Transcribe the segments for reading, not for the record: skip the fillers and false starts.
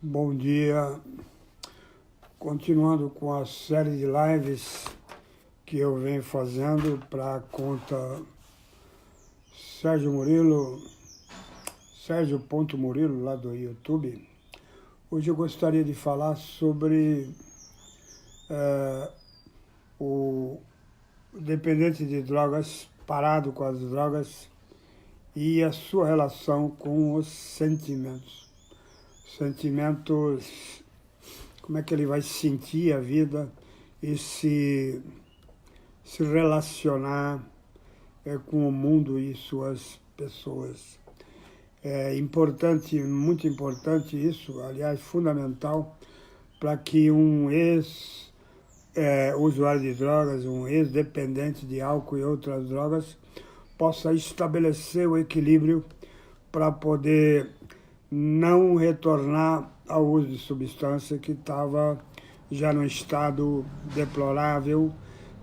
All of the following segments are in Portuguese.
Bom dia, continuando com a série de lives que eu venho fazendo para a conta Sérgio Murilo, Sérgio.Murilo, lá do YouTube. Hoje eu gostaria de falar sobre o dependente de drogas, parado com as drogas e a sua relação com os sentimentos. Sentimentos, como é que ele vai sentir a vida e se relacionar com o mundo e suas pessoas. É importante, muito importante isso, aliás, fundamental, para que um ex-usuário de drogas, um ex-dependente de álcool e outras drogas, possa estabelecer o equilíbrio para poder não retornar ao uso de substância que estava já num estado deplorável,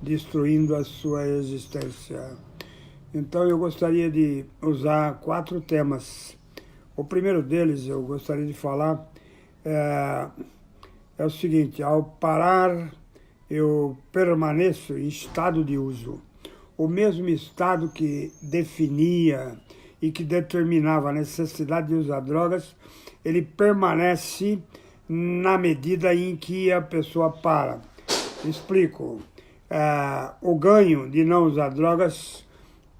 destruindo a sua existência. Então eu gostaria de usar 4 temas. O primeiro deles eu gostaria de falar é o seguinte: ao parar eu permaneço em estado de uso. O mesmo estado que definia e que determinava a necessidade de usar drogas, ele permanece na medida em que a pessoa para. Explico. O ganho de não usar drogas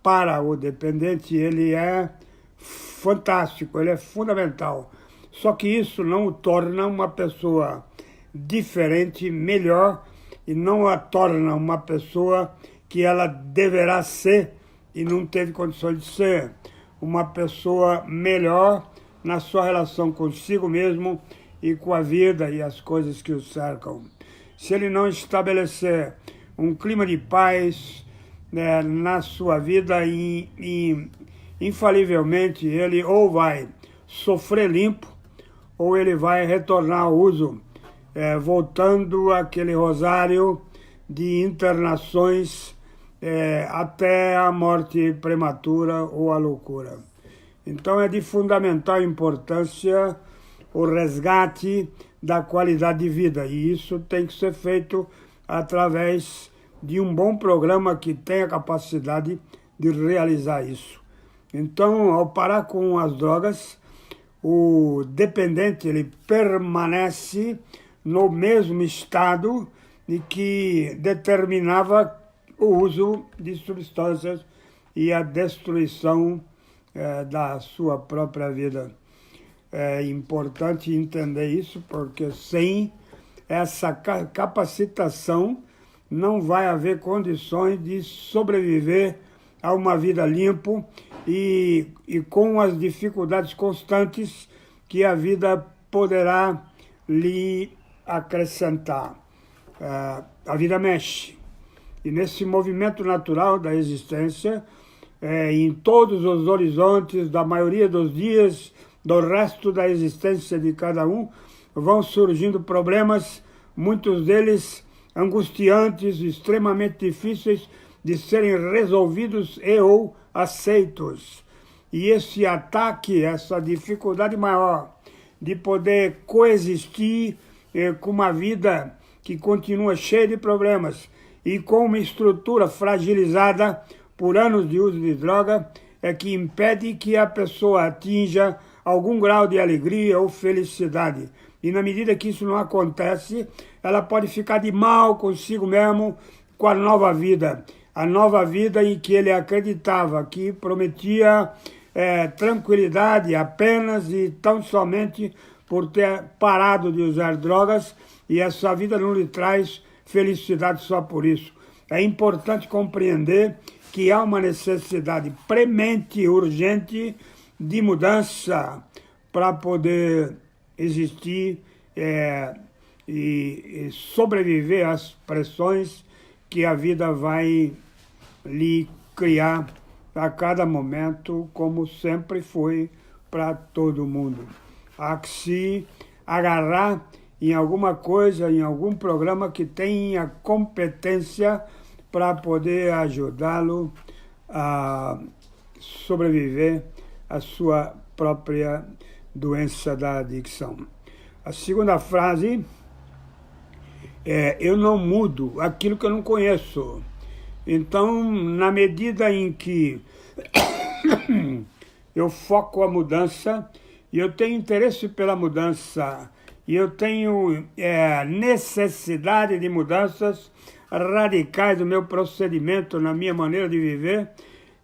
para o dependente, ele é fantástico, ele é fundamental. Só que isso não o torna uma pessoa diferente, melhor, e não a torna uma pessoa que ela deverá ser e não teve condições de ser. Uma pessoa melhor na sua relação consigo mesmo e com a vida e as coisas que o cercam. Se ele não estabelecer um clima de paz na sua vida, infalivelmente ele ou vai sofrer limpo ou ele vai retornar ao uso, voltando àquele rosário de internações até a morte prematura ou a loucura. Então é de fundamental importância o resgate da qualidade de vida, e isso tem que ser feito através de um bom programa que tenha capacidade de realizar isso. Então, ao parar com as drogas, o dependente ele permanece no mesmo estado de que determinava o uso de substâncias e a destruição da sua própria vida. É importante entender isso, porque sem essa capacitação não vai haver condições de sobreviver a uma vida limpa e com as dificuldades constantes que a vida poderá lhe acrescentar. A vida mexe. E nesse movimento natural da existência, em todos os horizontes da maioria dos dias, do resto da existência de cada um, vão surgindo problemas, muitos deles angustiantes, extremamente difíceis de serem resolvidos e ou aceitos. E esse ataque, essa dificuldade maior de poder coexistir com uma vida que continua cheia de problemas e com uma estrutura fragilizada por anos de uso de droga, é que impede que a pessoa atinja algum grau de alegria ou felicidade. E na medida que isso não acontece, ela pode ficar de mal consigo mesmo com a nova vida. A nova vida em que ele acreditava que prometia tranquilidade apenas e tão somente por ter parado de usar drogas, e essa vida não lhe traz felicidade só por isso. É importante compreender que há uma necessidade premente, urgente, de mudança para poder existir e sobreviver às pressões que a vida vai lhe criar a cada momento, como sempre foi para todo mundo. Há que se agarrar em alguma coisa, em algum programa que tenha competência para poder ajudá-lo a sobreviver à sua própria doença da adicção. A segunda frase é: eu não mudo aquilo que eu não conheço. Então, na medida em que eu foco a mudança, e eu tenho interesse pela mudança, e eu tenho necessidade de mudanças radicais no meu procedimento, na minha maneira de viver,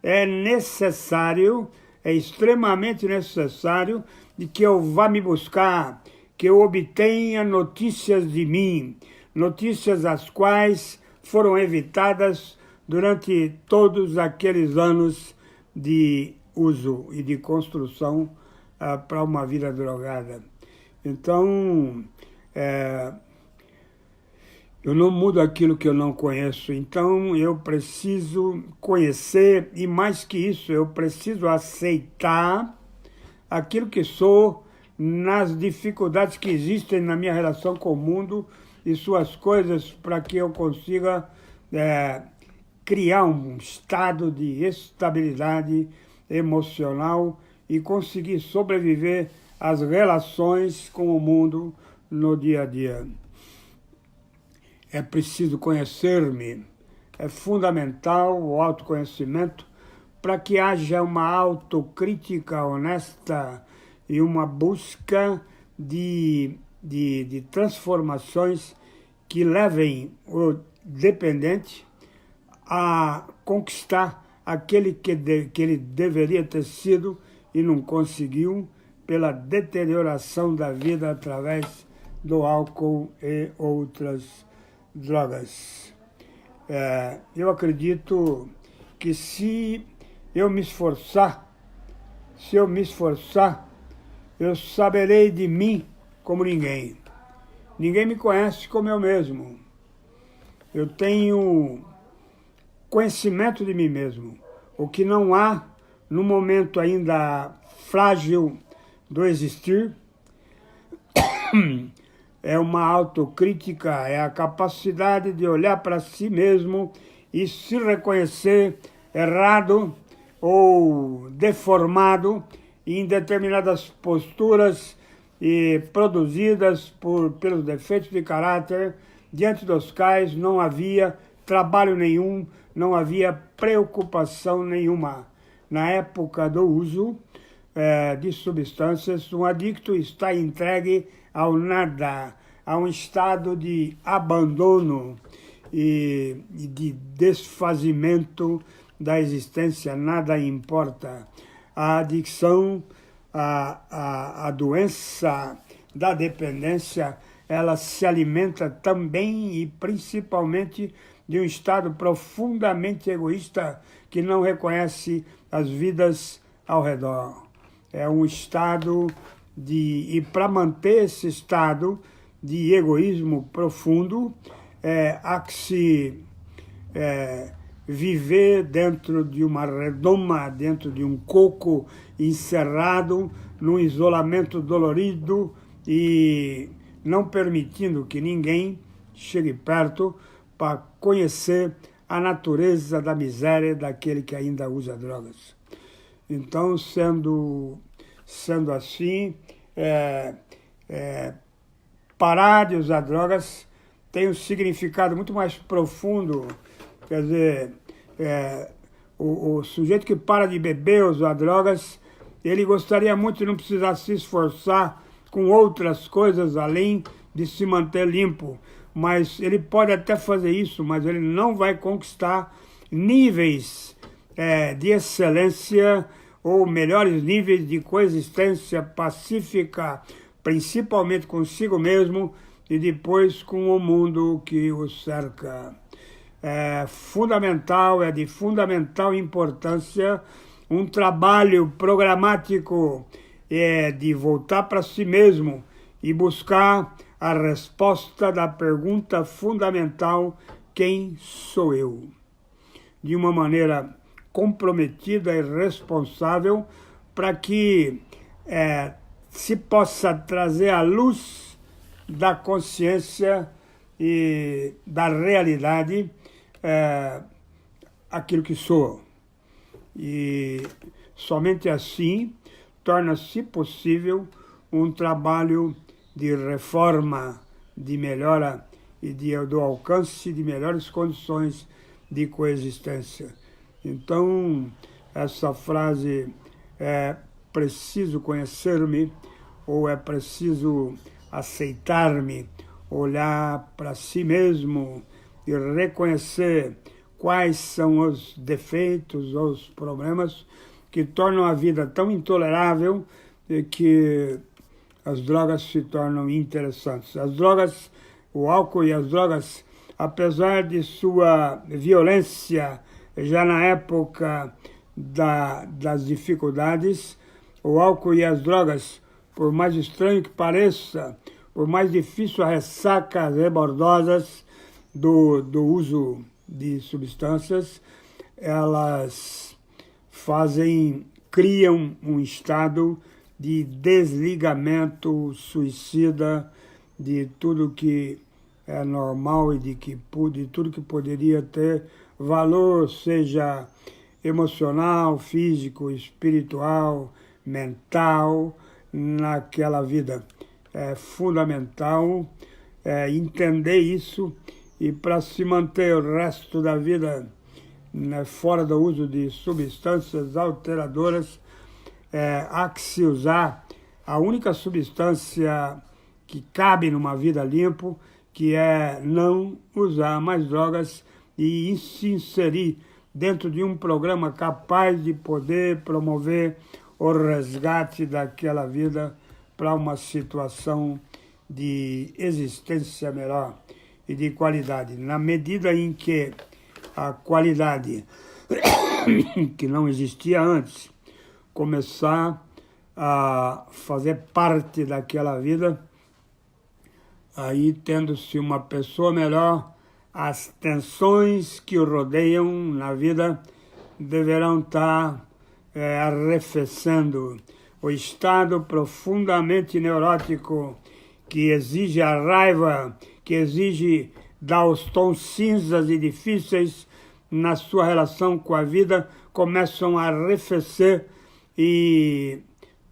é necessário, é extremamente necessário de que eu vá me buscar, que eu obtenha notícias de mim, notícias as quais foram evitadas durante todos aqueles anos de uso e de construção para uma vida drogada. Então, eu não mudo aquilo que eu não conheço, então eu preciso conhecer, e mais que isso, eu preciso aceitar aquilo que sou nas dificuldades que existem na minha relação com o mundo e suas coisas, para que eu consiga criar um estado de estabilidade emocional e conseguir sobreviver às relações com o mundo no dia a dia. É preciso conhecer-me, é fundamental o autoconhecimento para que haja uma autocrítica honesta e uma busca de transformações que levem o dependente a conquistar aquele que ele deveria ter sido e não conseguiu pela deterioração da vida através do álcool e outras drogas. Eu acredito que se eu me esforçar, eu saberei de mim como ninguém. Ninguém me conhece como eu mesmo. Eu tenho conhecimento de mim mesmo, o que não há no momento ainda frágil do existir. É uma autocrítica, é a capacidade de olhar para si mesmo e se reconhecer errado ou deformado em determinadas posturas produzidas pelos defeitos de caráter, diante dos quais não havia trabalho nenhum, não havia preocupação nenhuma. Na época do uso de substâncias, um adicto está entregue ao nada, a um estado de abandono e de desfazimento da existência, nada importa. A adicção, a doença da dependência, ela se alimenta também e principalmente de um estado profundamente egoísta que não reconhece as vidas ao redor. É um estado e para manter esse estado de egoísmo profundo, há que se viver dentro de uma redoma, dentro de um coco encerrado, num isolamento dolorido e não permitindo que ninguém chegue perto para conhecer a natureza da miséria daquele que ainda usa drogas. Então, sendo assim, parar de usar drogas tem um significado muito mais profundo. Quer dizer, o sujeito que para de beber, usar drogas, ele gostaria muito de não precisar se esforçar com outras coisas além de se manter limpo. Mas ele pode até fazer isso, mas ele não vai conquistar níveis de excelência ou melhores níveis de coexistência pacífica, principalmente consigo mesmo e depois com o mundo que o cerca. É de fundamental importância um trabalho programático de voltar para si mesmo e buscar a resposta da pergunta fundamental: quem sou eu? De uma maneira comprometida e responsável, para que se possa trazer à luz da consciência e da realidade aquilo que sou. E somente assim torna-se possível um trabalho de reforma, de melhora e do alcance de melhores condições de coexistência. Então, essa frase é preciso conhecer-me, ou é preciso aceitar-me, olhar para si mesmo e reconhecer quais são os defeitos ou os problemas que tornam a vida tão intolerável que as drogas se tornam interessantes. As drogas, o álcool e as drogas, apesar de sua violência já na época das dificuldades, o álcool e as drogas, por mais estranho que pareça, por mais difícil a ressaca rebordosas do uso de substâncias, elas criam um estado de desligamento suicida de tudo que é normal e de tudo que poderia ter valor, seja emocional, físico, espiritual, mental, naquela vida. É fundamental entender isso, e para se manter o resto da vida fora do uso de substâncias alteradoras, há que se usar a única substância que cabe numa vida limpa, que é não usar mais drogas e se inserir dentro de um programa capaz de poder promover o resgate daquela vida para uma situação de existência melhor e de qualidade. Na medida em que a qualidade que não existia antes começar a fazer parte daquela vida, aí tendo-se uma pessoa melhor, as tensões que o rodeiam na vida deverão estar arrefecendo. O estado profundamente neurótico que exige a raiva, que exige dar os tons cinzas e difíceis na sua relação com a vida, começam a arrefecer e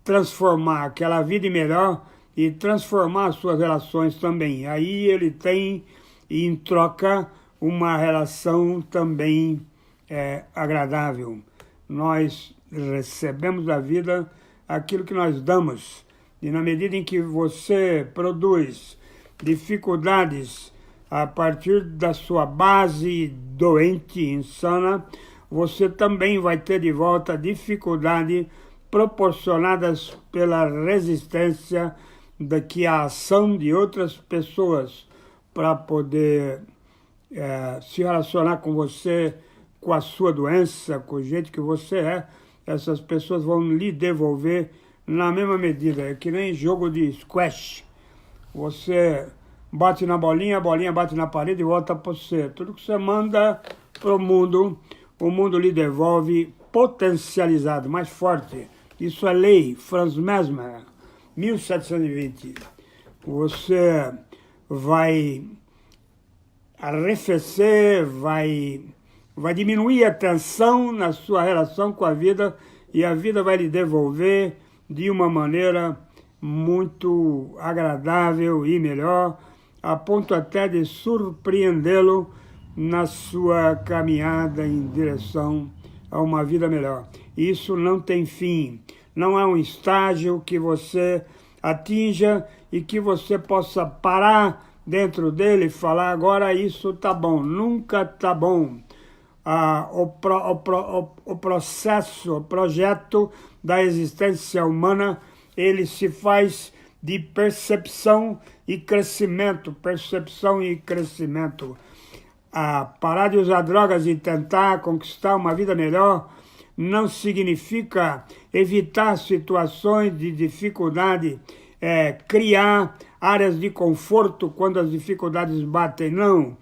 transformar aquela vida em melhor e transformar as suas relações também. Aí ele tem, em troca, uma relação também agradável. Nós recebemos da vida aquilo que nós damos. E na medida em que você produz dificuldades a partir da sua base doente, insana, você também vai ter de volta dificuldades proporcionadas pela resistência que a ação de outras pessoas para poder se relacionar com você, com a sua doença, com o jeito que você é. Essas pessoas vão lhe devolver na mesma medida. É que nem jogo de squash. Você bate na bolinha, a bolinha bate na parede e volta para você. Tudo que você manda para o mundo lhe devolve potencializado, mais forte. Isso é lei, Franz Mesmer, 1720. Você vai arrefecer, vai diminuir a tensão na sua relação com a vida, e a vida vai lhe devolver de uma maneira muito agradável e melhor, a ponto até de surpreendê-lo na sua caminhada em direção a uma vida melhor. Isso não tem fim, não é um estágio que você atinja e que você possa parar dentro dele e falar, agora isso tá bom. Nunca tá bom. O processo, o projeto da existência humana, ele se faz de percepção e crescimento, parar de usar drogas e tentar conquistar uma vida melhor não significa evitar situações de dificuldade, criar áreas de conforto quando as dificuldades batem, não.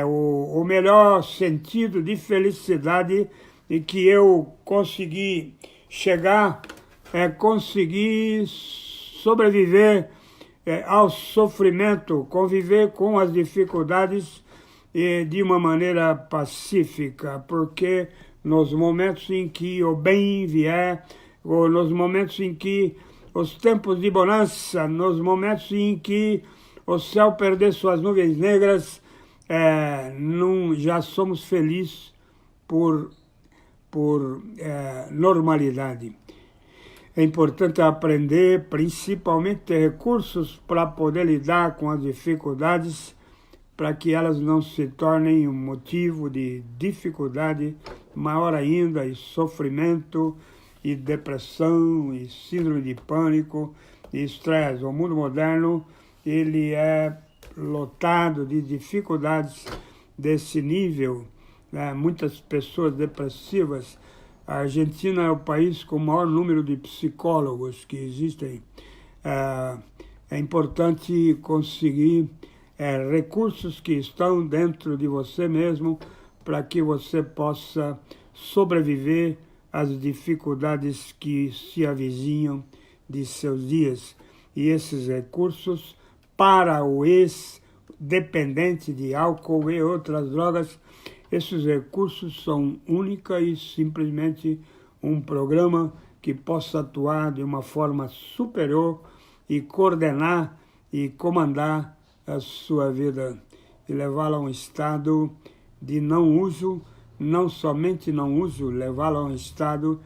O melhor sentido de felicidade e que eu consegui chegar conseguir sobreviver ao sofrimento, conviver com as dificuldades de uma maneira pacífica, porque nos momentos em que o bem vier, ou nos momentos em que os tempos de bonança, nos momentos em que o céu perder suas nuvens negras, já somos felizes por normalidade. É importante aprender, principalmente, ter recursos para poder lidar com as dificuldades, para que elas não se tornem um motivo de dificuldade maior ainda, e sofrimento, e depressão, e síndrome de pânico, e estresse. O mundo moderno, ele é lotado de dificuldades desse nível, né? Muitas pessoas depressivas. A Argentina é o país com o maior número de psicólogos que existem. É importante conseguir recursos que estão dentro de você mesmo para que você possa sobreviver às dificuldades que se avizinham de seus dias. E esses recursos, para o ex-dependente de álcool e outras drogas, esses recursos são única e simplesmente um programa que possa atuar de uma forma superior e coordenar e comandar a sua vida e levá-la a um estado de não uso, não somente não uso, levá-la a um estado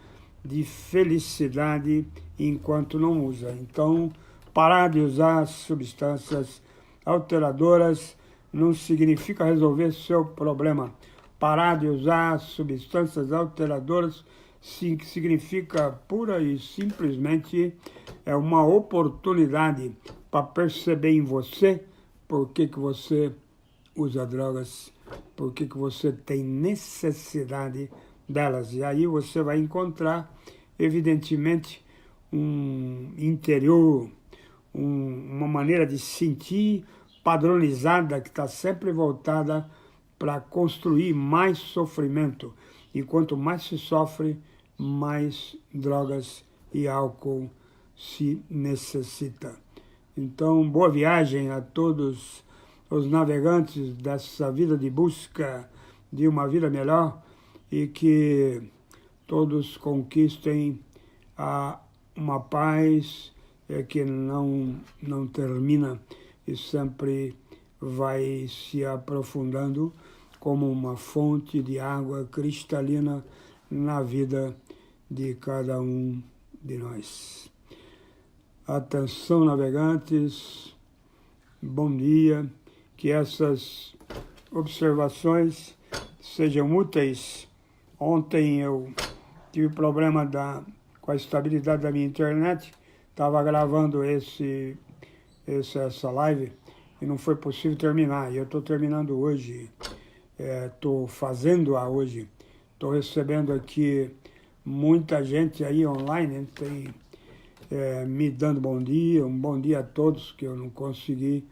de felicidade enquanto não usa. Então, parar de usar substâncias alteradoras não significa resolver seu problema. Parar de usar substâncias alteradoras significa pura e simplesmente uma oportunidade para perceber em você por que você usa drogas, por que você tem necessidade delas. E aí você vai encontrar, evidentemente, um interior, uma maneira de sentir padronizada que está sempre voltada para construir mais sofrimento. E quanto mais se sofre, mais drogas e álcool se necessita. Então, boa viagem a todos os navegantes dessa vida de busca de uma vida melhor e que todos conquistem uma paz que não termina e sempre vai se aprofundando como uma fonte de água cristalina na vida de cada um de nós. Atenção, navegantes, bom dia, que essas observações sejam úteis. Ontem eu tive problema com a estabilidade da minha internet, estava gravando essa live e não foi possível terminar, e eu estou terminando hoje, estou fazendo-a hoje, estou recebendo aqui muita gente aí online, tem me dando bom dia, um bom dia a todos que eu não consegui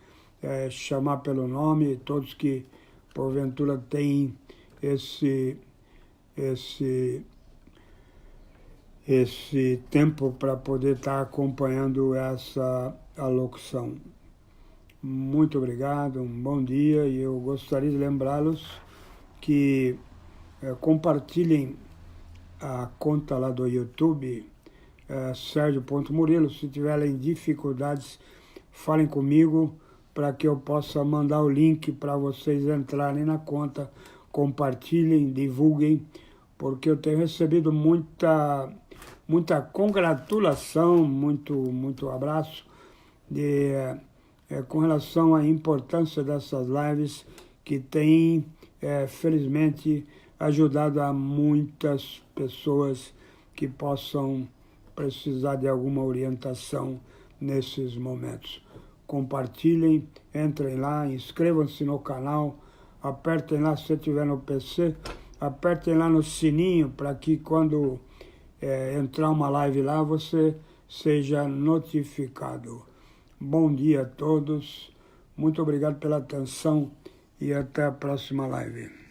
chamar pelo nome, todos que porventura têm esse tempo para poder estar acompanhando essa alocução. Muito obrigado, um bom dia, e eu gostaria de lembrá-los que compartilhem a conta lá do YouTube, Sérgio.Murilo. Se tiverem dificuldades, falem comigo para que eu possa mandar o link para vocês entrarem na conta, compartilhem, divulguem, porque eu tenho recebido muita congratulação, muito abraço com relação à importância dessas lives que têm, felizmente, ajudado a muitas pessoas que possam precisar de alguma orientação nesses momentos. Compartilhem, entrem lá, inscrevam-se no canal, apertem lá, se você estiver no PC, apertem lá no sininho para que quando entrar uma live lá, você seja notificado. Bom dia a todos, muito obrigado pela atenção e até a próxima live.